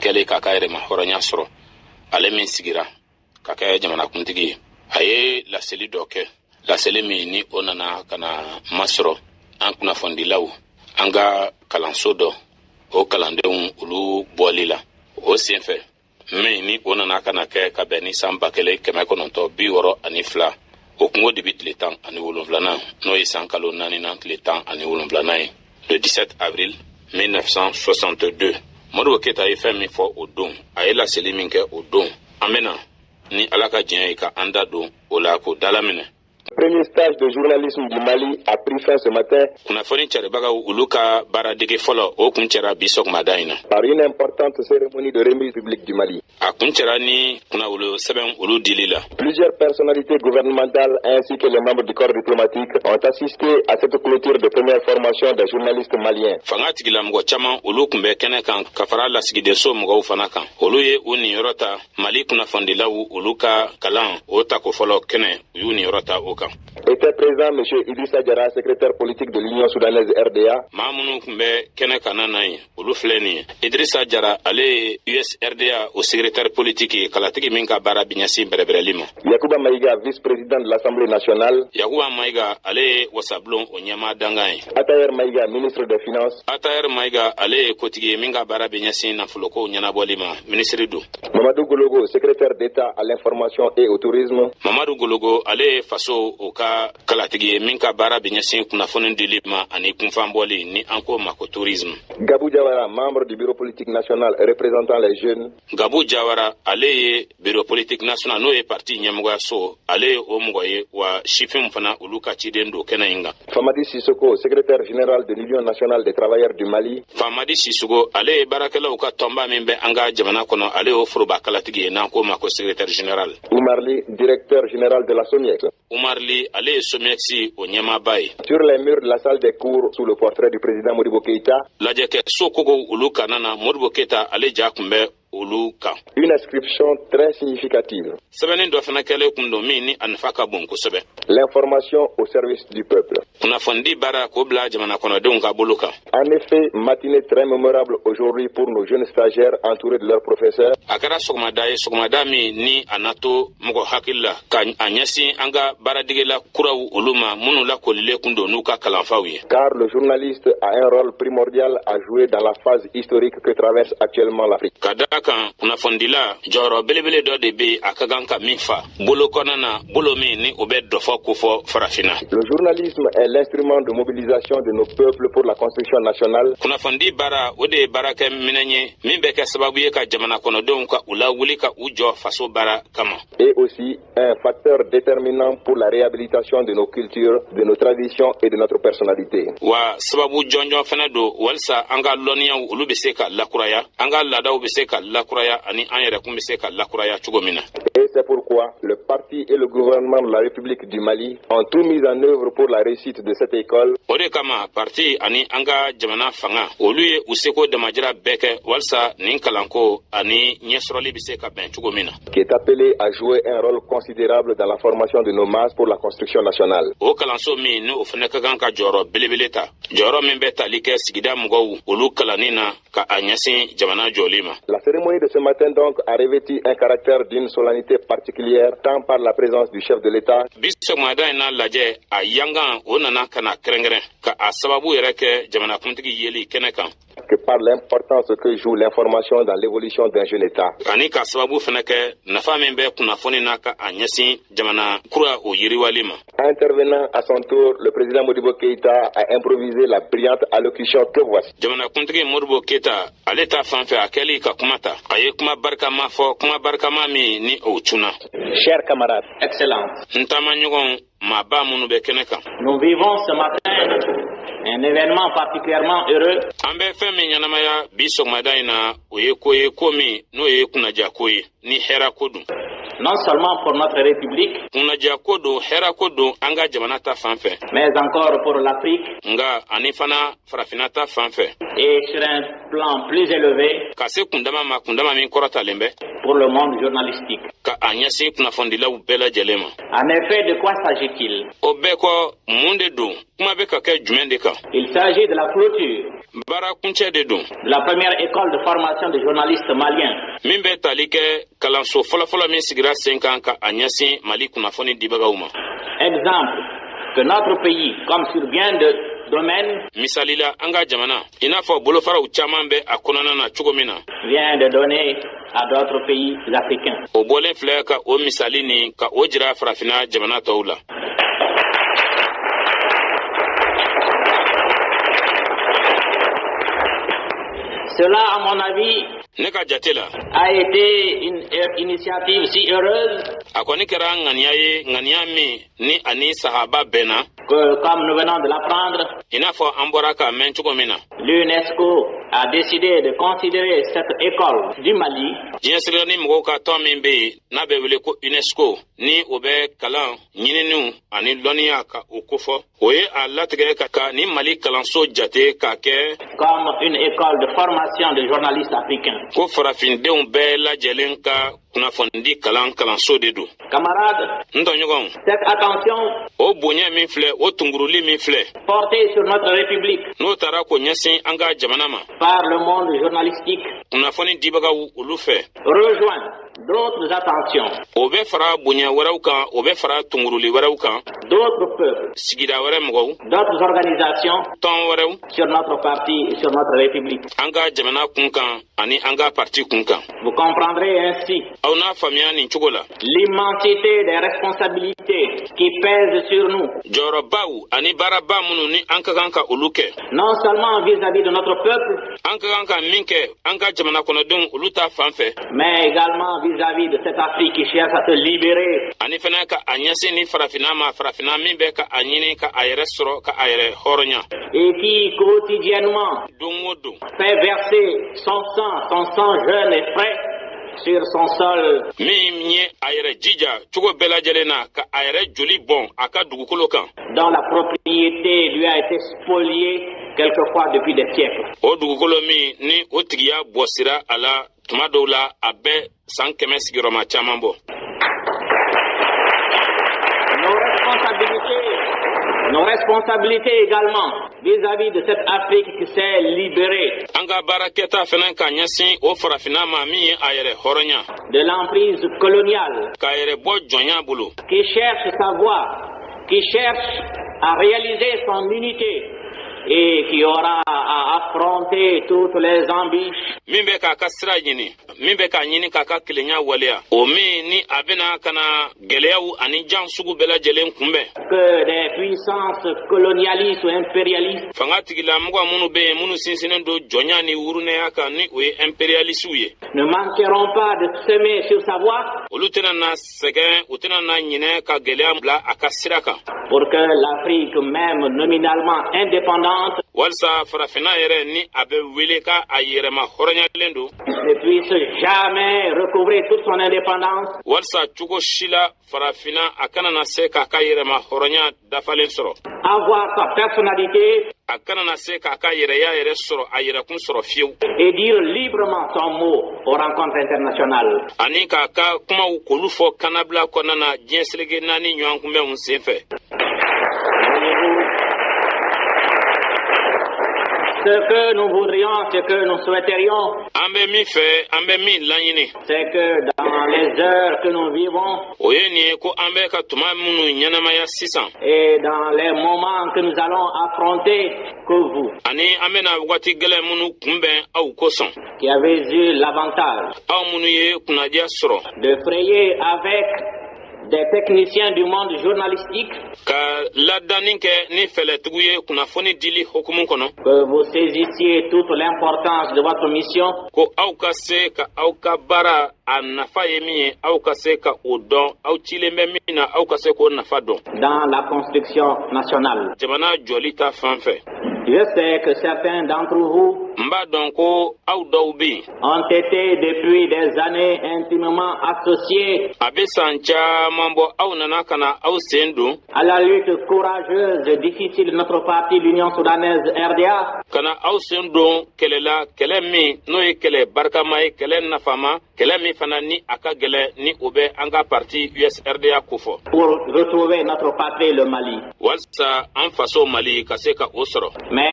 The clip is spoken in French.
kɛlen k'a ka yɛrɛma hɔrɔnya sɔrɔ ale min sigira ka kɛ jamanakuntigi ye a ye laseli dɔ kɛ laseli min ni o nana ka na masɔrɔ an kunnafonidilaw an ka kalanso dɔ o kalandenw olu bɔli la o senfɛ min ni o nana ka na kɛ ka bɛn ni san 1962 o kungo de bi tile 17 n'o ye san kalo 4 nan tile 17 ye le 17 avril 1962 Modibo Keita ye fɛn min fɔ o don a ye laseli min kɛ o don an bɛna ni ala ka diɲɛ ye ka an da don o la k'o dalaminɛ. Premier stage de journalisme du Mali a pris fin ce matin. Kunnafoni cɛrɛbagaw olu ka baaradege fɔlɔ o kun cɛra bi sɔgɔmada in na. Par une importante cérémonie de remise publique du Mali. A kun cɛra ni kunnawolo sɛbɛn olu dili la. Plusieurs personnalités gouvernementales ainsi que les membres du corps diplomatique ont assisté à cette clôture de première formation des journalistes maliens. Fanga tigilamɔgɔ caman olu kun bɛ kɛnɛ kan ka fara lasigidenso mɔgɔw fana kan. Olu ye u niyɔrɔ ta Mali kunnafonidilaw olu ka kalan o tako fɔlɔ kɛnɛ u y'u niyɔrɔ ta o kan. Était présent M. Idrissa Diarra, secrétaire politique de l'Union soudanaise RDA. Maa minnu kun bɛ kɛnɛ kan na ye olu filɛ nin ye. Idrissa Diarra ale US RDA o secrétaire politique ye kalatigi min ka baara bi ɲɛsin bɛrɛbɛrɛli ma. Yakuba Maïga, vice-président de l'Assemblée nationale. Yakuba Maïga ale ye wasablon o ɲɛmaa dangan ye. Atayer Maïga, ministre des Finances. Atayer Maïga ale ye kotigi ye min ka baara bi ɲɛsin nafoloko ɲɛnabɔli ma ministre do. Mamadou Gologo, secrétaire d'État à l'information et au tourisme. Mamadou Gologo ale ye faso o ka kalatigi ye min ka baara bi ɲɛsin kunnafoni dili ma ani kunfanbɔli ni an ko ma ko tourisme. Gabou Diawara, membre du bureau politique national représentant les jeunes. Gabou Diawara ale ye bureau politique national n'o ye parti ɲɛmɔgɔyaso ale ye o mɔgɔ ye wa sifin fana olu ka ciden do kɛnɛ in kan. Famadi Sissoko, secrétaire général de l'Union nationale des travailleurs du Mali. Famadi Sissoko ale ye baarakɛlaw ka tɔnba min bɛ an ka jamana kɔnɔ ale y'o foroba kalatigi ye n'an ko ma ko secrétaire général. Oumarli, directeur général de la SOMIEX. Oumarli ale ye SOMIEX o ɲɛmaaba ye. Sur les murs de la salle des cours sous le portrait du président Modibo Keita. Lajɛ kɛ so kogo olu kana na Modibo Keita ale ja kun bɛ olu kan. Une inscription très significative. Sɛbɛnni dɔ fana kɛlen kun don min ni a nafa ka bon kosɛbɛ. L'information au service du peuple. Kunnafoni baara k'o bila jamana kɔnɔdenw ka bolo kan. En effet, matinée très mémorable aujourd'hui pour nos jeunes stagiaires entourés de leurs professeurs. A kɛra sɔgɔmada ye sɔgɔmada min ni a nato mɔgɔ hakili la ka a ɲɛsin an ka baaradegela kuraw olu ma minnu lakolilen kun don n'u ka kalanfaw ye. Car le journaliste a un rôle primordial à jouer dans la phase historique que traverse actuellement l'Afrique. Ka da kan kunnafonidila jɔyɔrɔ belebele dɔ de bɛ a ka kan ka min fa bolo kɔnɔna na bolo min ni o bɛ dɔ fɔ ko fɔ farafinna. Le journalisme est l'instrument de mobilisation de nos peuples pour la construction nationale. Kunnafoni baara o de ye baarakɛ minɛn ye min bɛ kɛ sababu ye ka jamana kɔnɔdenw ka u lawuli ka u jɔ faso baara kama. Et aussi un facteur déterminant pour la réhabilitation de nos cultures, de nos traditions et de notre personnalité. Wa sababu jɔnjɔn fana don walisa an ka lɔnniyaw olu bɛ se ka lakuraya an ka laadaw bɛ se ka lakuraya ani an yɛrɛ kun bɛ se ka lakuraya cogo min na. Et c'est pourquoi le parti et le gouvernement de la République du Mali ont tout mis en œuvre pour la réussite de cette école. O de kama parti ani an ka jamana fanga olu ye u seko damajira bɛɛ kɛ walisa nin kalanko ani ɲɛsɔrɔli bɛ se ka bɛn cogo min na. Qui est appelé à jouer un rôle considérable dans la formation de nos masses pour la construction nationale. O kalanso min ni o fana ka kan ka jɔyɔrɔ belebele ta jɔyɔrɔ min bɛ tali kɛ sigida mɔgɔw olu kalanni na ka a ɲɛsin jamana jɔli ma. La cérémonie de ce matin donc a revêtu un caractère d'une solennité particulière tant par la présence du chef de l'État. Bi sɔgɔmada in na lajɛ a yangan o nana ka na kɛrɛnkɛrɛn ka a sababu yɛrɛ kɛ jamanakuntigi yeli kɛnɛ kan. Que par l'importance que joue l'information dans l'évolution d'un jeune État. Ani ka sababu fana kɛ nafa min bɛ kunnafoni na ka a ɲɛsin jamana kura o yiriwali ma. Intervenant à son tour, le président Modibo Keita a improvisé la brillante allocution que voici. Jamanakuntigi Modibo Keita ale ta fanfɛ a kɛli ka kuma ta a ye kuma barikama fɔ kuma barikama min ni o cunna. Chers camarades, excellence. N taamaɲɔgɔn maaba minnu bɛ kɛnɛ kan. Nous vivons ce matin un événement particulièrement heureux. An bɛ fɛn min ɲɛnamaya bi sɔgɔmada in na o ye ko ye ko min n'o ye kunnaja ko ye ni hɛrɛ ko dun. Non seulement pour notre République, kunnaja ko don hɛrɛ ko don an ka jamana ta fan fɛ. Mais encore pour l'Afrique. Nga ani fana farafinna ta fan fɛ. Et sur un plan plus élevé. Ka se kundama ma kundama min kɔrɔtalen bɛ. Pour le monde journalistique. Ka a ɲɛsin kunnafonidilaw bɛɛ lajɛlen ma. En effet, de quoi s'agit-il? O bɛɛ kɔ mun de don kuma bɛ ka kɛ jumɛn de kan? Il s'agit de la clôture. bara kuncɛ de don. La première école de formation de journalistes maliens. Min bɛ tali kɛ kalanso fɔlɔfɔlɔ min sigira sen kan ka a ɲɛsin Mali kunnafoni dibagaw ma. Exemple que notre pays, comme sur bien de domaines, misali la an ka jamana i n'a fɔ bolofaraw caman bɛ a kɔnɔna na cogo min na, vient de donner à d'autres pays africains. o bɔlen filɛ ka o misali ni ka o jira farafina jamana tɔw la. Cela, à mon avis, ne ka jate la a été une initiative si heureuse a kɔni kɛra ŋaniya ye ŋaniya min ni ani sahaba bɛnna que, comme nous venons de l'apprendre, i n'a fɔ an bɔra k'a mɛn cogo min na. l'UNESCO a décidé de considérer cette école du Mali diɲɛ sirila ni mɔgɔw ka tɔn min bɛ yen n'a bɛ wele ko UNESCO ni o bɛ kalan ɲininiw ani lɔnniya ka o kofɔ, o ye a latigɛ ka ni Mali kalanso jate k'a kɛ comme une école de formation de journalistes africains. ko farafindenw bɛɛ lajɛlen ka kunnafoni kalanso de don. Camarades, n tɔɲɔgɔnw, cette attention o bonya min filɛ o tunguruli min filɛ portée sur notre République n'o taara ko ɲɛsin an ka jamana ma par le monde journalistique kunnafoni dibagaw olu fɛ, rejoint d'autres attentions, o bɛ fara bonya wɛrɛw kan, o bɛ fara tunguruli wɛrɛw kan, d'autres peuples, sigida wɛrɛ mɔgɔw, d'autres organisations tɔn wɛrɛw, sur notre parti et sur notre République. an ka jamana kun kan ani an ka parti kun kan. Vous comprendrez ainsi aw n'a faamuya nin cogo la l'immensité des responsabilités qui pèsent sur nous, jɔyɔrɔbaw ani baaraba minnu ni an ka kan ka olu kɛ, non seulement vis-à-vis de notre peuple, an ka kan ka min kɛ an ka jamana kɔnɔdenw olu ta fan fɛ, mais également vis-à-vis de cette Afrique qui cherche à se libérer ani fɛnɛ ka a ɲɛsin ni farafina ma, farafina min bɛ ka a ɲini ka a yɛrɛ sɔrɔ ka a yɛrɛ hɔrɔnya et qui quotidiennement don o don, fait verser son sang jeune et frais sur son sol. min ye a yɛrɛ jija cogo bɛɛ lajɛlen na ka a yɛrɛ joli bɔn a ka dugukolo kan, Dont la propriété lui a été spoliée quelquefois depuis des siècles. o dugukolo min ni o tigiya bɔsira a la tuma dɔw la a bɛ san 100 sigiyɔrɔma caman bɔ. Nos responsabilités également vis-à-vis de cette Afrique qui s'est libérée an ka baarakɛta fɛnɛ ka ɲɛsin o farafina ma min ye a yɛrɛ hɔrɔnya, de l'emprise coloniale, k'a yɛrɛ bɔ jɔnya bolo, qui cherche sa voie, qui cherche à réaliser son unité et qui aura à affronter toutes les embûches min bɛ k'a ka sira ɲini, min bɛ k'a ɲini k'a ka kelenya waleya, o min ni a bɛna ka na gwɛlɛyaw ani jan sugu bɛɛ lajɛlen kunbɛn. que des puissances colonialistes ou impérialistes Fanga tigilamɔgɔ minnu bɛ yen minnu sinsinnen don jɔnya ni wurunɛya kan ni o ye impérialistes ye, ne manqueront pas de semer sur sa voie olu tɛna na sɛgɛn, u tɛna na ɲinɛ ka gwɛlɛya bila a ka sira kan, pour que l'Afrique, même nominalement indépendante, walisa farafina yɛrɛ ni a bɛ wele ka a yɛrɛma hɔrɔnyalen don, ne puisse jamais recouvrer toute son indépendance walisa cogo si la farafina a kana na se k'a ka yɛrɛma hɔrɔnya dafalen sɔrɔ, avoir sa personnalité a kana na se k'a ka yɛrɛya yɛrɛ sɔrɔ, a yɛrɛkun sɔrɔ fiyewu, et dire librement son mot aux rencontres internationales. ani k'a ka kumaw k'olu fɔ kanabila kɔnɔna na diɲɛ seleke 4 ɲɔgɔn kunbɛnw sen fɛ. Ce que nous voudrions, ce que nous souhaiterions, An bɛ min fɛ, an bɛ min laɲini, c'est que dans les heures que nous vivons o ye nin ye ko an bɛ ka tuma minnu ɲɛnamaya sisan, et dans les moments que nous allons affronter, que vous, ani an bɛna wagati gɛlɛn minnu kunbɛn aw kosɔn, qui avez eu l'avantage aw minnu ye kunnadiya sɔrɔ de frayer avec des techniciens du monde journalistique, ka ladanni kɛ ni fɛlɛtigiw ye kunnafoni dili hukumu kɔnɔ, que vous saisissiez toute l'importance de votre mission ko aw ka se ka aw ka baara a nafa ye min ye, aw ka se ka o dɔn, aw cilen bɛ min na aw ka se k'o nafa dɔn dans la construction nationale. jamana jɔli ta fan fɛ. Je sais que certains d'entre vous N b'a dɔn ko aw dɔw bɛ yen, ont été depuis des années intimement associés a bɛ san caman bɔ aw nana ka na aw sen don à la lutte courageuse et difficile de notre parti, l'Union soudanaise RDA, ka na aw sen don kɛlɛ la, kɛlɛ min n'o ye kɛlɛ barikama ye, kɛlɛ nafama, kɛlɛ min fana ni a ka gɛlɛn ni o bɛ an ka parti USRDA kofɔ, pour retrouver notre patrie, le Mali. walisa an faso Mali ka se ka o sɔrɔ. Mais